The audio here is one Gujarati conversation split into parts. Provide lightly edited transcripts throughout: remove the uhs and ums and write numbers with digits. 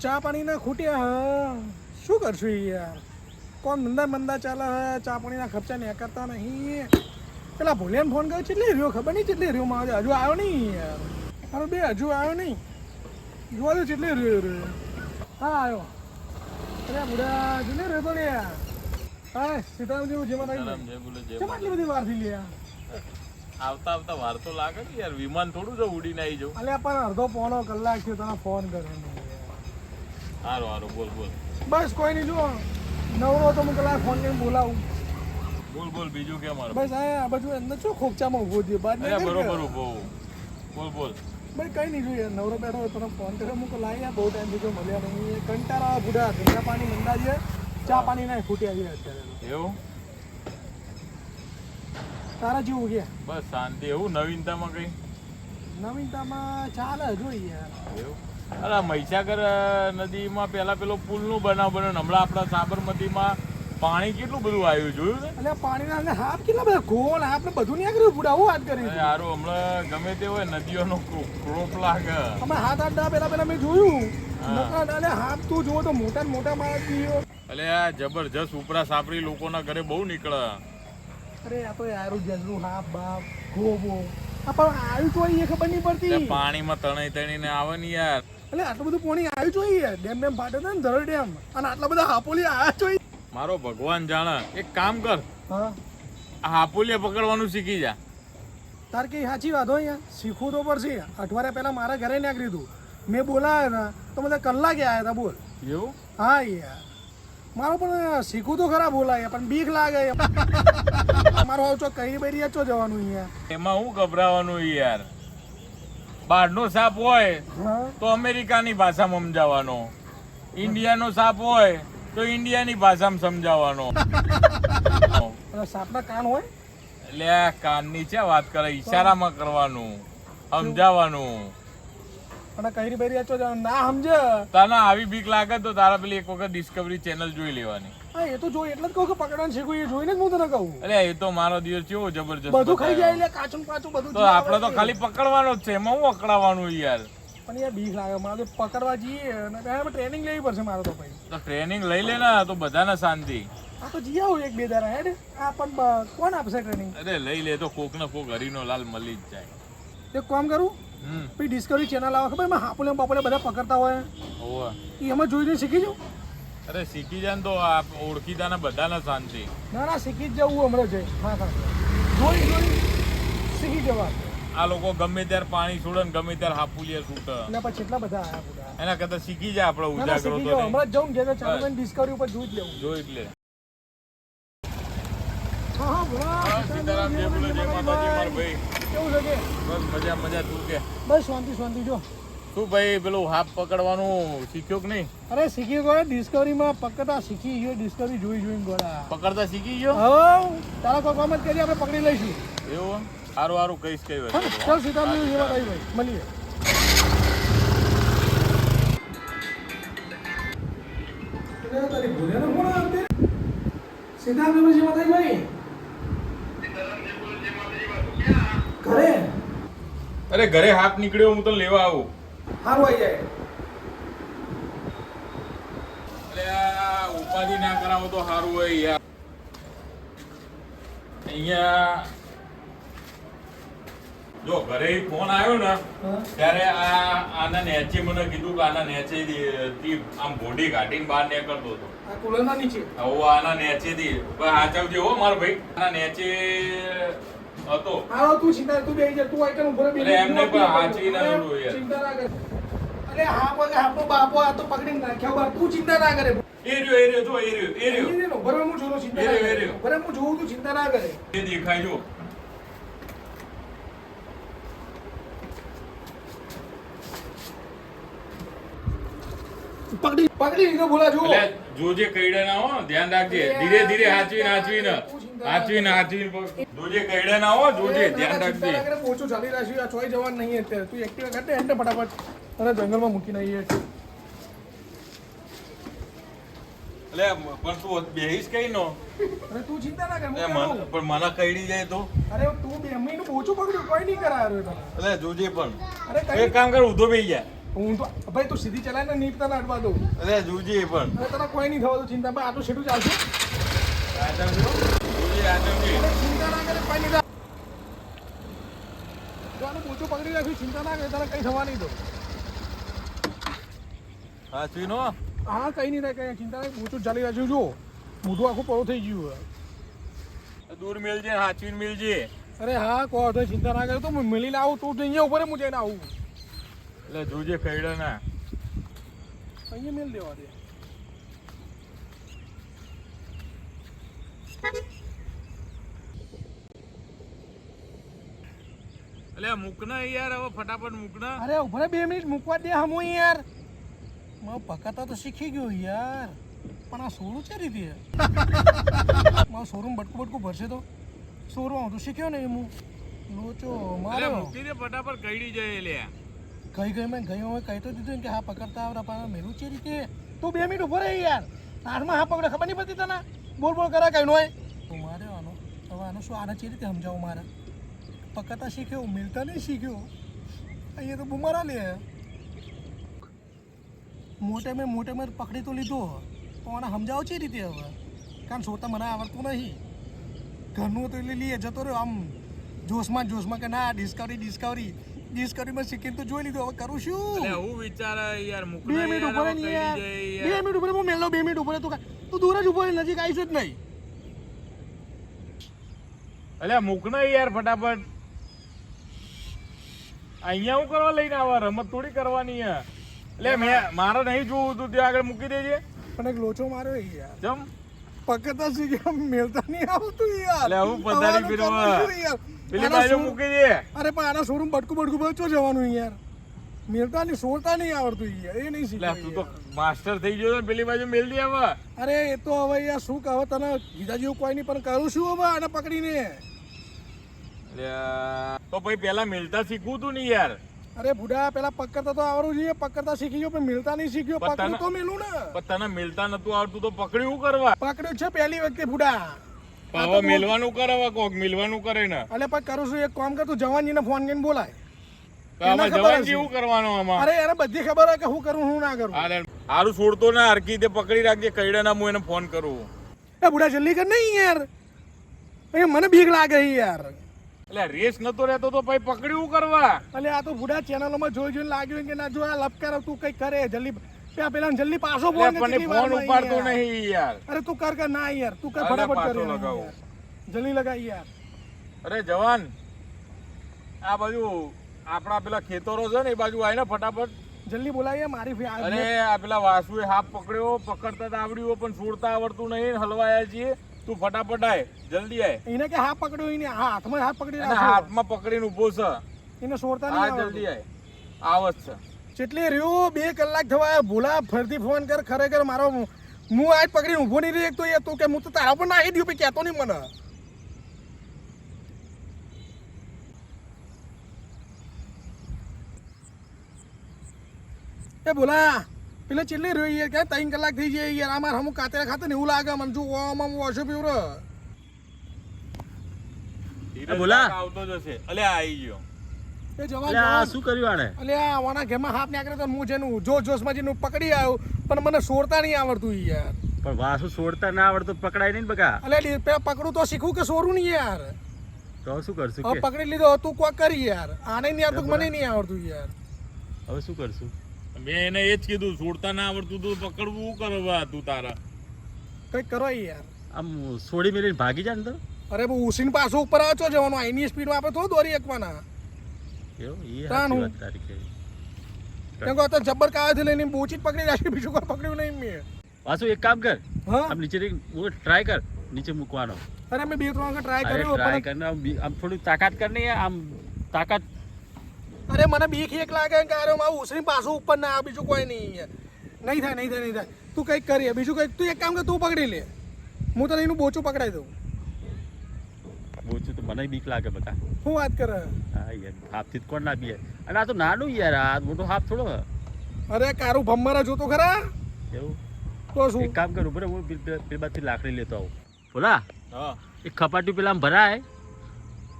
ચા પાણીના ખૂટ્યા શું કરશું યાર કોણ મંદા ચાલે ચા પાણીના ખર્ચા ને કરતા નહીં પેલા ભોલિયાને ફોન કર્યો કેટલી રહ્યો ખબર નહીં કેટલી રહ્યો માં હજુ આવ્યો નહીં યાર મારો બે હજુ આવ્યો નહીં જોવા દો કેટલી રહ્યો હા આવ્યો અરે બુડા જોને રહ્યો તો લે હા સીતારામજી જેમાં આવી આટલી બધી વાર થઈ લે આવતા વાર તો લાગે ને યાર વિમાન થોડું જો ઉડીને આવી જાઉં અલ્યા પણ અડધો પોણો કલાક થયો તને ફોન કર્યો હારું બોલ બસ કોઈ નહીં જો નવરો તો હું કલાક ફોન કરીને બોલાવું બોલ બીજું કે મારે બસ આ બાજુ અંદર શું ખોખચામાં ઉભો થયો બાદ બરોબર બોલ ભાઈ કઈ નહીં જોઈએ નવરો બેઠો તને ફોન કર્યો હું લાવી બહુ ટાઈમ બીજો મળ્યા નહીં કંટાળા બુઢા ધંધા પાણી મંદા છે ચા પાણી ના ખૂટ્યા છે અત્યારે એવું તારા જેવું ગયા બસ શાંતિ એવું નવીનતામાં કઈ નવીનતામાં ચાલે જોઈએ યાર એવું અરે મહીસાગર નદીમાં પેલા પેલો પુલનું બનાવ બન્યો હમણાં આપણા સાબરમતીમાં પાણી કેટલું બધું આવ્યું જોયું ને એટલે પાણીના હાથ કેટલા બધા ગોળ આપણે બધું નહીં કર્યું બુડા હું વાત કરી સારું હમણાં ગમે તે હોય નદીઓનો ક્રોપ લાગે અમે હાથ આડા પેલા મેં જોયું એટલે હાથ તું જુઓ તો મોટા માણસ ગયો એટલે આ જબરજસ્ત ઉપરા સાપરી લોકોના ઘરે બહુ નીકળે અરે આ તો યારું જજરું હાફ બાપ ગોબો પણ આવ્યું તો એ ખબર નહીં પડતી પાણીમાં તણીને આવે ને યાર એટલે આટલું બધું પાણી આવ્યું જોઈએ ડેમ ફાટે ને ધર ડેમ અને આટલા બધા હાપોલી આવ્યા જોઈએ મારો ભગવાન જાણે એક કામ કર હા આ હાપોલિયા પકડવાનું શીખી જા તાર કઈ સાચી વાત હોય અહીંયા શીખવું તો પડશે અઠવાડિયા પહેલા મારા ઘરે નીકળી હતું મેં બોલાવ્યા હતા તો બધા કલાકે આવ્યા હતા બોલ એવું હા યાર મારો પણ શીખવું તો ખરા બોલાય પણ બીક લાગે મારો આવચો કઈ બેરી ચો જવાનું અહીંયા એમાં હું ગભરાવાનું યાર બહારનો સાપ હોય તો અમેરિકાની ભાષામાં સમજાવવાનો ઇન્ડિયાનો સાપ હોય તો ઇન્ડિયાની ભાષામાં સમજાવવાનો સાપના કાન હોય એટલે આ કાનની છે વાત કરે ઈશારામાં કરવાનું સમજાવવાનું અને કઈ બેરી ચો જવાનું ના સમજે તને આવી બીક લાગે તો તારા પેલી એક વખત ડિસ્કવરી ચેનલ જોઈ લેવાની હા એ તો જોઈ એટલે જ કહું કે પકડવાનું શીખવું એ જોઈને જ હું તને કહું અરે એ તો મારો દિવસ કેવો જબરજસ્ત બધું ખાઈ જાય એટલે કાચું બધું તો આપણે તો ખાલી પકડવાનો જ છે એમાં હું અકળાવાનું યાર પણ યાર બીક લાગે મારે તો પકડવા જઈએ અને ટ્રેનિંગ લેવી પડશે મારે તો ભાઈ તો ટ્રેનિંગ લઈ લે ને તો બધાને શાંતિ આ તો જી આવું એક બે દાડા હેડ આ પણ કોણ આપશે ટ્રેનિંગ અરે લઈ લે તો કોક ને કોક હરીનો લાલ મળી જ જાય એક કામ કરું પછી ડિસ્કવરી ચેનલ આવે ખબર એમાં હાપોલે બાપોલે બધા પકડતા હોય ઓવા એ એમાં જોઈને શીખી જાઉં અરે શીખી જાય ને તો આ ઓળખીતા ને બધાને શાંતિ ના શીખી જ જવું હમણાં છે હા જોઈ શીખી જવા આ લોકો ગમે ત્યારે પાણી છોડે ને ગમે ત્યારે હાપુલિયા છૂટે એના પછી એટલા બધા આયા બધા એના કરતા શીખી જાય આપણે ઉજાગરો તો હમણાં જવું ઘેર ચાલુ ડિસ્કવરી ઉપર જોઈ જ લેવું જોઈ એટલે હા બોલા સીતારામ જય બોલે જય માતાજી માર ભાઈ કેવું છે કે બસ મજા તું કે બસ શાંતિ જો શું ભાઈ પેલું હાફ પકડવાનું શીખ્યો કે નહીં અરે શીખી ગયો ડિસ્કવરીમાં પકડતા શીખી ગયો ડિસ્કવરી જોઈને ગોળા પકડતા શીખી ગયો હા તારા કોઈ કામ જ કરીએ આપણે પકડી લઈશું એવું સારું કહીશ કઈ વાત ચાલ સીતારામ જેવા આવી ભાઈ મળીએ તારી ભૂલે ન કોણ આવતે સીતારામ જેવા થઈ ભાઈ ઘરે અરે ઘરે હાથ નીકળ્યો હું તને લેવા આવું સારું આવી જાય અરે આ ઉપાધિ ના કરાવો તો સારું હોય યાર અહીંયા જો ઘરે ફોન આવ્યો ને ત્યારે આના નેચે મને કીધું કે આના નેચેથી આમ બોડી કાઢીને બહાર નીકળતો હતો આ કુલરના નીચે આના નેચેથી હાચવજે હો મારો ભાઈ આના નેચે હતો તું ચિંતા તું બેહી જા તું આઈટમ ઉપર અરે એમને પણ હાચવી ના જોડો યાર ચિંતા ના કર અરે હા બોલે આપણો બાપો આ તો પકડીને નાખ્યા બાર તું ચિંતા ના કરે એ રહ્યો જો એ રહ્યો બરાબર હું જોઉં ચિંતા ના કરે બરાબર હું જોઉં તું ચિંતા ના કરે એ દેખાય જો પકડી લીધો બોલા જો જોજે કઈડા ના હો ધ્યાન રાખજે ધીરે ધીરે હાચવીને જોજે કઈડા ના હો જોજે ધ્યાન રાખજે પોચું ચાલી રાખ્યું આ ચોઈ જવાનું નહીં અત્યારે તું એક્ટિવા કાઢ દે એને ફટાફટ અને જંગલમાં મૂકીને આવીએ એટલે પણ તું બેહીશ કઈ નો અરે તું ચિંતા ના કર પણ મને કઈડી જાય તો અરે તું બે મહિનું પોચું પકડ્યું કોઈ નહીં કરાયો એટલે જોજે પણ અરે એક કામ કર ઊધો બેહી જા હું તો ભાઈ તું સીધી ચલાય ને નીટ તને અડવા દઉં. અરે જોજે પણ અરે તને કોઈ નહીં થવા દઉં ચિંતા ભાઈ આટલું સીધું ચાલશે. જોજે આદમજી. અરે ચિંતા ના કરે કોઈ નહીં થાય. તો આનું બોચું પકડી રાખ્યું ચિંતા ના કરે તને કંઈ થવા નહીં દો. હા ચીનો હા કંઈ નહીં થાય કંઈ ચિંતા નહીં બોચું ચાલી રહ્યું જો મોઢું આખું પરો થઈ ગયું હોય. દૂર મિલજે હાચવીને મિલજે. અરે હા કહો તો ચિંતા ના કરે તો હું મળીને આવું તું અહીંયા ઉપર હું જઈને આવું. એટલે જોજે ખૈડા ના. અહીંયા મેળ દેવા દે. એટલે મૂકના યાર હવે ફટાફટ મૂકના. અરે ઉભરે 2 મિનિટ મૂકવા દે હમો યાર. મારો પકાતા તો શીખી ગયો યાર પણ આ સોરું છે રીતે મારો શોરૂમ બટકું ભરશે તો શોરૂમ તો શીખ્યો ને હું લોચો એટલે મારો મૂકી દે ફટાફટ કઈડી જાય લે. ગઈ મેં ગઈ હવે કહી તો દીધું ને કે હા પકડતા આવડા પણ મેલું છે રીતે તું 2 મિનિટ ઉભો રહે યાર હાથમાં હા પકડે ખબર નહીં પડતી તને બોલ કરા કઈ નો મારે આનો હવે આનો શું આને છે રીતે સમજાવું મારે પકડતા શીખ્યો મિલતા નહીં શીખ્યો અહીંયા તો બુમારા લે મોટે મેં પકડી તો લીધો તો આને સમજાવો છે રીતે હવે કારણ છોટા મને આવડતું નહીં ઘરનું તો એટલે લઈએ જતો રહ્યો આમ જોશમાં કે ના ડિસ્કવરીમાં શીખીને તો જોઈ લીધું હવે કરું શું એટલે હું વિચાર યાર 2 મૂકના મિનિટ યાર ઉભો હવે રહે યાર કઈડી 2 જાય યાર. મિનિટ ઉભો રહે હું મેલો 2 મિનિટ ઉભો રહે તું દૂર જ ઉભો રહે નજીક આવીશ જ નહીં એટલે મૂકના યાર ફટાફટ. અહીંયા હું કરવા લઈને આવા રમત થોડી કરવાની હે. એટલે મારે નહીં જોવું તું ત્યાં આગળ મૂકી દેજે. પણ એક લોચો માર્યો યાર જમ પકડતા શીખ્યા મેલતા નહીં આવતું યાર એટલે હું પધારી આવાનું ફીરવા. કરવું શું યાર? પેલી આના બાજુ શું- મૂકી દે. અરે પણ આના શોરૂમ બટકું બચો જવાનું યાર મેલતા નહીં સોરતા નહીં આવડતું યાર એ નહીં એટલે તું શીખ્યું તો યાર. માસ્ટર થઈ ગયો છે, પેલી બાજુ મેલ દે હવે. અરે એ તો હવે યાર શું કહે તને કીધા જેવું કોઈ નહીં પણ કરું શું હવે આને પકડીને એટલે તો પછી પેલા મિલતા શીખવું તું ને યાર. અરે બુડા પેલા પકડતા તો આવડવું જોઈએ પકડતા શીખી ગયો પણ મિલતા નહીં શીખ્યો પણ પકડું તને- તો મેલું ને પણ તને મિલતા નતું આવડતું તો પકડ્યું શું કરવા? પકડ્યું છે પહેલી વખતે બુડા પણ હવે મિલવાનું કરે હવે કોક મિલવાનું કરે ને. અલે પણ કરું છું એક કામ કર તું જવાનજીને ફોન કરીને બોલાય તો આમાં એને ખબર જવાન હશે. જેવું કરવાનું આમાં. અરે એને બધી ખબર હોય કે હું કરું હું ના કરું અરે હારું છોડતો ના હરકી તે પકડી રાખજે કઈડાના હું એને ફોન કરું. એ બુડા જલ્દી કર નહીં યાર એ મને બીક લાગે છે યાર એટલે રેસ નતો રહેતો તો પછી પકડ્યું કરવા. અલે આ તો બુડા ચેનલોમાં જોઈને લાગ્યું કે ના જો આ લપકાર તું કઈ કરે જલ્દી પેલા જલ્દી પાછો ફોન એટલે પણ એ ફોન ઉપાડતો નહીં યાર. અરે તું કર ના યાર તું કર અરે ફટાફટ પાછો કર લગાવો. યાર. જલ્દી લગાઈ યાર અરે જવાન આ બાજુ આપણા પેલા ખેતરો છે ને એ બાજુ આવીને ફટાફટ. જલ્દી બોલાય મારી અરે આ પેલા વાસુએ હાફ પકડ્યો પકડતા તો આવડ્યું પણ છોડતા આવડતું નહીં હલવાયા છીએ. તું ફટાફટ આય જલ્દી આય. એને કે હાથ પકડ્યો એને હાથમાં હાથ પકડી અને રાખો હાથમાં પકડીને ઊભો છે. એને સોરતા હા નહીં જલ્દી આય આવત છે. કેટલી રહ્યો 2 કલાક થવા ભૂલા ફરતી ફોન કર ખરેખર મારો હું આજ પકડીને ઊભો નહીં રહી એક તો એ તું કે હું તો તારા પર નાખી દઉં પછી કહેતો નહીં મને એ બોલા પેલા ચેટલી રહ્યો યાર ક્યાં 3 કલાક થઈ જાય યાર આ મારે હમું કાતરા ખાતે ને એવું લાગે મને જો આમાં હું ઓછો પીવરો ધીરજ બોલા. આવતો જ હશે. અલે આ આવી ગયો. એ જવાન એટલે આ જવાન. શું કર્યું આને? અલે આ વાના ઘેરમાં હાથ નાખે તો હું જેનું જોશમાં જેનું પકડી આવ્યો પણ મને સોરતા નહીં આવડતું યાર પણ વાસુ છોડતા ના આવડતું પકડાય નહીં ને બકા. અલે પેલા પકડું તો શીખું કે સોરું નહીં યાર તો શું કરશું હવે કે? પકડી લીધો તું કોક કરી યાર આને નહીં આવડતું મને નહીં આવડતું યાર હવે શું કરશું? મેં એને એ જ કીધું છોડતા ના આવડતું તો પકડવું કરવા તું તારા. કંઈક કરો યાર આમ છોડી મેલીને ભાગી જાય ને તો અરે બહુ ઉસીને પાછો ઉપર આવે છો જવાનું આઈની સ્પીડમાં આપણે થોડું દોરી એકવાના એવું એ તાનું. સાચી વાત તારી કે. કેમ કે તો જબ્બર કાવેથી લઈને બોચી જ પકડી રાખી બીજું કોઈ પકડ્યું નહીં મેં વાસુ એક કામ કર, હા આમ નીચે ટ્રાય કર નીચે મૂકવાનો. અરે મેં 2-3 વખત ટ્રાય અરે કર્યો ટ્રાય પણ કર ને આમ થોડી તાકાત કર ને આમ તાકાત. અરે મને બીક એક લાગે કે અરે મારું ઉસરી પાછું ઉપર ના આવે બીજું કોઈ નહીં યાર નહીં થાય તું કંઈક કરીએ બીજું કંઈક તું એક કામ કર તું પકડી લે હું તને એનું બોચું પકડાઈ દઉં બોચું તો મને બીક લાગે બકા. શું વાત કરે હા યાર હાથથી જ કોણ ના બીએ અને આ તો નાનું યાર આ મોટો હાથ થોડો હે. અરે કારું ભમરા જોતો ખરા એવું તો શું એક કામ કર ઉપર હું પેલાથી લાકડી લેતો આવું. બોલા હા એક ખપાટી પેલા આમ ભરાય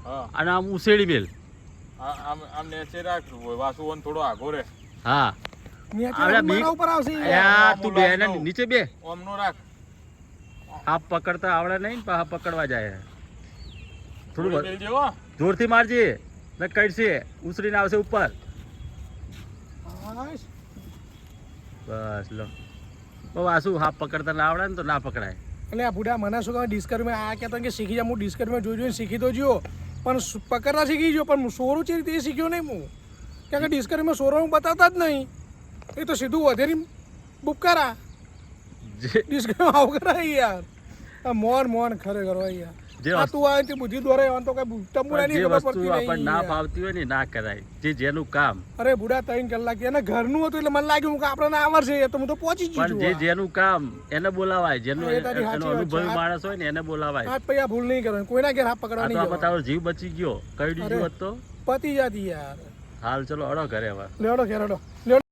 હા અને આમ ઉસેડી મેલ. આમ નેચે રાખ વાસુ થોડો આગો રે. હા આવડા બીક મારા ઉપર આવશે યાર. યાર તું બે આમ ને લાવ. નીચે બે ઓમનો રાખ હાફ પકડતા આવડે નહીં ને પાછા પકડવા જાય થોડું થોડું મેલજે હો. જોરથી મારજે ને કડશે ઉછળીને આવશે ઉપર હાશ. બસ લો બહુ આ શું હાફ પકડતા ના આવડે ને તો ના પકડાય એટલે આ બુઢા મને શું કહે ડિસ્કવરીમાં આ કહેતો કે શીખી જા હું ડિસ્કવરીમાં જોઈ જોઈને શીખી તો ગયો પણ પકડતા શીખી ગયો પણ સોરું છે રીતે એ શીખ્યો નહીં હું કારણ કે ડિસ્કવરીમાં સોરો હું બતાવતા જ નહીં એ તો સીધું વધેરી બુક કરા જે ડિસ્કવરીમાં આવું કરાય યાર આ મોન ખરેખર હોય યાર જે આ તું આવે તે બુદ્ધિ દોરે આમ તો કઈ તમુડા જે નહીં ખબર વસ્તુ પડતી આપણને નહીં ના યાર. ફાવતી હોય ને ના કરાય જે જેનું કામ અરે બુઢા 3 કલાક એને ઘરનું હતું એટલે મને લાગ્યું કે આપણે આવડશે તો હું તો પહોંચી જ પણ જે છું જેનું કામ એને બોલાવાય જેનો એ તારી સાચી એનો વાત છે. અનુભવી માણસ હોય ને એને બોલાવાય આજ પછી આ ભૂલ નહીં કરવાની કોઈના ઘેર હાથ આ પકડવા તો નહીં આમાં તારો જીવ બચી ગયો કઈ અરે. દીધું હોત તો પતી જાતી યાર હાલ ચલો અડો ઘરે હવે લેવડો ઘેર લેવડો